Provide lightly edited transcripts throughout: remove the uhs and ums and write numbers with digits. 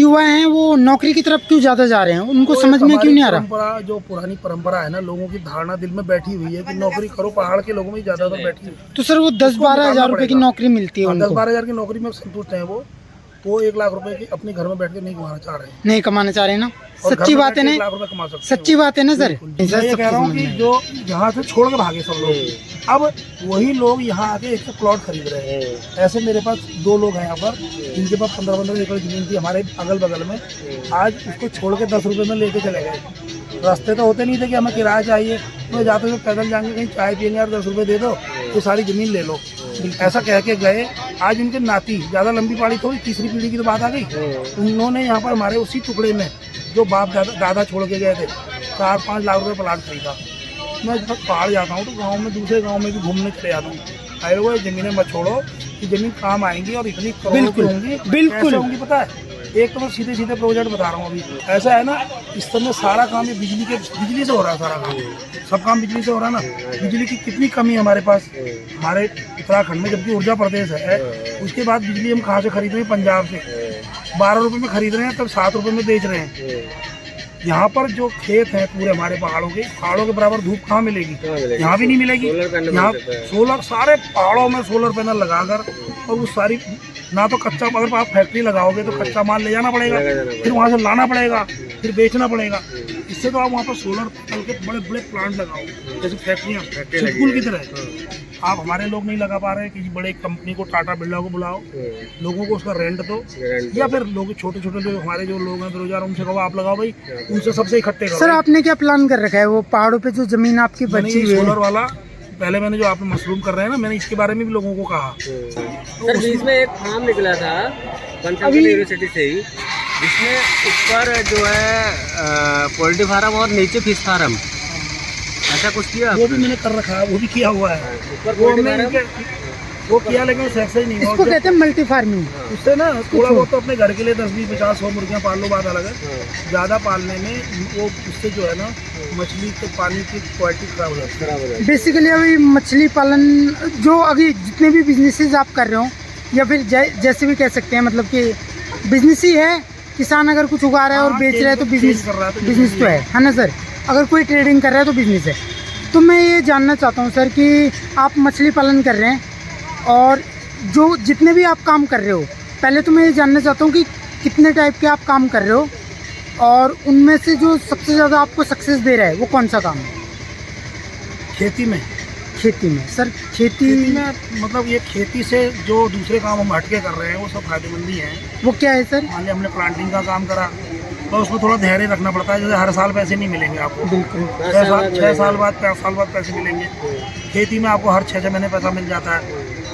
युवा हैं वो नौकरी की तरफ क्यों ज्यादा जा रहे हैं, उनको समझ में क्यों नहीं आ रहा? जो पुरानी परंपरा है ना, लोगों की धारणा दिल में बैठी हुई है कि नौकरी करो, पहाड़ के लोगों में ज्यादातर बैठी हुई है। तो सर वो 10-12 हजार रुपए की नौकरी मिलती है उनको। 10-12 हजार की नौकरी में संतुष्ट है वो 1 लाख रुपए की अपने घर में बैठ के नहीं कमाना चाह रहे हैं। नहीं कमाना चाह रहे हैं ना, और सच्ची घर में बात है बैठ के ना, 1 लाख रुपए कमा सकते हैं। सच्ची बात है ना सर। मैं ये कह रहा हूँ कि जो यहाँ से छोड़ के भागे सब लोग, अब वही लोग यहाँ आके एक प्लॉट खरीद रहे हैं। ऐसे मेरे पास 2 लोग हैं यहाँ पर, जिनके पास 15-15 एकड़ जमीन थी हमारे अगल बगल में, आज उसको छोड़ के 10 रुपए में लेके चले गए। रास्ते तो होते नहीं थे कि हमें किराया चाहिए, तो जाते हुए पैदल जाएंगे कहीं चाय पियेंगे यार 10 रुपए दे दो तो सारी जमीन ले लो, ऐसा कह के गए। आज उनके नाती, ज़्यादा लंबी पीढ़ी थोड़ी, तीसरी पीढ़ी की तो बात आ गई, उन्होंने यहाँ पर हमारे उसी टुकड़े में जो बाप दादा छोड़ के गए थे 4-5 लाख रुपए प्लाट खरीदा। मैं जब पहाड़ जाता हूँ तो गांव में, दूसरे गांव में भी घूमने चले जाता हूँ। अरे वो ज़मीनें मत छोड़ो, कि ज़मीन काम आएंगी और इतनी करोड़ों होंगी, बिल्कुल होंगी। पता है, एक तो मैं सीधे सीधे प्रोजेक्ट बता रहा हूँ। अभी ऐसा है ना, इस समय सारा काम ये बिजली से हो रहा है, सारा काम सब काम बिजली से हो रहा है ना। बिजली की कितनी कमी है हमारे पास, हमारे उत्तराखंड में, जबकि ऊर्जा प्रदेश है। उसके बाद बिजली हम कहाँ से खरीद रहे हैं? पंजाब से 12 रुपए में खरीद रहे हैं, तब 7 रुपए में बेच रहे हैं। यहाँ पर जो खेत हैं पूरे हमारे पहाड़ों के बराबर धूप कहाँ मिलेगी? यहाँ भी नहीं मिलेगी। यहाँ सोलर, सारे पहाड़ों में सोलर पैनल लगाकर, और वो सारी, ना तो कच्चा, अगर आप फैक्ट्री लगाओगे तो कच्चा माल ले जाना पड़ेगा, फिर वहाँ से लाना पड़ेगा, फिर बेचना पड़ेगा। इससे तो आप वहाँ पर सोलर पैनल के बड़े बड़े प्लांट लगाओ, जैसे फैक्ट्रियाँ स्कूल की तरह। आप हमारे लोग नहीं लगा पा रहे हैं, किसी बड़े कंपनी को, टाटा बिरला को बुलाओ, लोगों को उसका रेंट दो, या फिर लोग छोटे छोटे जो हमारे जो लोग हैं बेरोजगार, उनसे कहो आप लगाओ भाई, उनसे सबसे इकट्ठे करो। सर आपने क्या प्लान कर रखा है वो पहाड़ों पे जो जमीन आपकी बची हुई है? सोलर वाला, पहले मैंने जो आप मशरूम कर रहे हैं ना, मैंने इसके बारे में भी लोगों को कहा। सर बीच में एक फार्म निकला था पंचकुला यूनिवर्सिटी से ही, जिसमें ऊपर जो है पोल्ट्री फार्म और नीचे फिश फार्म, ऐसा कुछ किया? वो भी मैंने कर रखा है, वो भी किया हुआ है। वो किया, लेकिन सक्सेस नहीं हुआ। इसको कहते हैं मल्टी फार्मिंग। उससे ना थोड़ा बहुत तो अपने घर के लिए 10-20-50-100 मुर्गियाँ पाल लो, बात अलग है। ज़्यादा पालने में वो, उससे जो है ना, मछली के पानी की क्वालिटी खराब हो जाती है। बेसिकली अभी मछली पालन जो अभी जितने भी बिजनेसेस आप कर रहे हो, या फिर जैसे भी कह सकते हैं, मतलब कि बिजनेस ही है। किसान अगर कुछ उगा रहा है और बेच रहा है तो बिजनेस तो है ना सर। अगर कोई ट्रेडिंग कर रहा है तो बिजनेस है। तो मैं ये जानना चाहता हूँ सर कि आप मछली पालन कर रहे हैं, और जो जितने भी आप काम कर रहे हो, पहले तो मैं ये जानना चाहता हूँ कि कितने टाइप के आप काम कर रहे हो, और उनमें से जो सबसे ज़्यादा आपको सक्सेस दे रहा है वो कौन सा काम है? खेती में सर, खेती में मतलब ये खेती से जो दूसरे काम हम हटके कर रहे हैं वो सब फायदेमंद ही है। वो क्या है सर? मान लिया हमने प्लांटिंग का काम करा, तो उसमें थोड़ा धैर्य रखना पड़ता है। जैसे हर साल पैसे नहीं मिलेंगे आपको, बिल्कुल 6 साल बाद 5 साल बाद पैसे मिलेंगे। खेती में आपको हर 6 महीने पैसा मिल जाता है,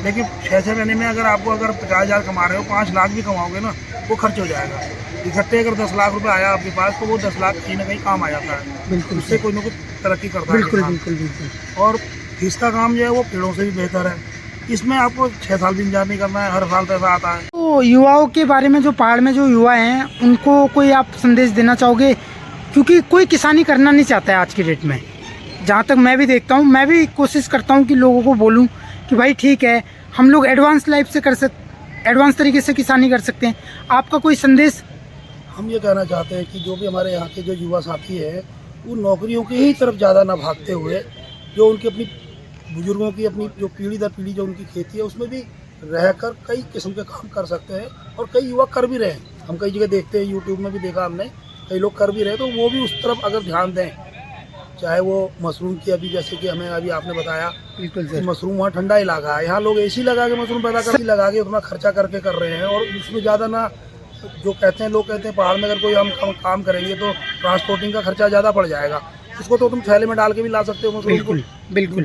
लेकिन 6 महीने में अगर 50,000 कमा रहे हो, 5 लाख भी कमाओगे ना, वो खर्च हो जाएगा। इकट्ठे अगर 10 लाख रुपए आया आपके पास, तो वो 10 लाख कहीं ना कहीं काम आ जाता है। बिल्कुल, उससे कोई ना कोई तरक्की करता है। बिल्कुल। और इसका काम जो है वो पेड़ों से भी बेहतर है। इसमें आपको 6 साल भी इंतजार नहीं करना है, हर साल पैसा आता है। तो युवाओं के बारे में, जो पहाड़ में जो युवा हैं, उनको कोई आप संदेश देना चाहोगे? क्योंकि कोई किसानी करना नहीं चाहता है आज की डेट में। जहाँ तक मैं भी देखता हूँ, मैं भी कोशिश करता हूँ कि लोगों को बोलूँ कि भाई ठीक है, हम लोग एडवांस एडवांस तरीके से किसानी कर सकते हैं। आपका कोई संदेश? हम ये कहना चाहते हैं कि जो भी हमारे यहाँ के जो युवा साथी हैं, वो नौकरियों की ही तरफ ज़्यादा ना भागते हुए, जो उनकी अपनी बुजुर्गों की अपनी जो पीढ़ी दर पीढ़ी जो उनकी खेती है, उसमें भी रहकर कई किस्म के काम कर सकते हैं। और कई युवा कर भी रहे हैं, हम कई जगह देखते हैं, यूट्यूब में भी देखा हमने, कई लोग कर भी रहे हैं। तो वो भी उस तरफ अगर ध्यान दें, चाहे वो मशरूम की, अभी जैसे कि हमें अभी आपने बताया, बिल्कुल कि मशरूम वहाँ ठंडा इलाका है, यहाँ लोग AC लगा के मशरूम पैदा कर लगा के उतना खर्चा करके कर रहे हैं। और उसमें ज़्यादा ना, जो कहते हैं लोग कहते हैं पहाड़ में अगर कोई हम काम करेंगे तो ट्रांसपोर्टिंग का खर्चा ज़्यादा पड़ जाएगा। उसको तो तुम थैले में डाल के भी ला सकते हो मशरूम को। बिल्कुल।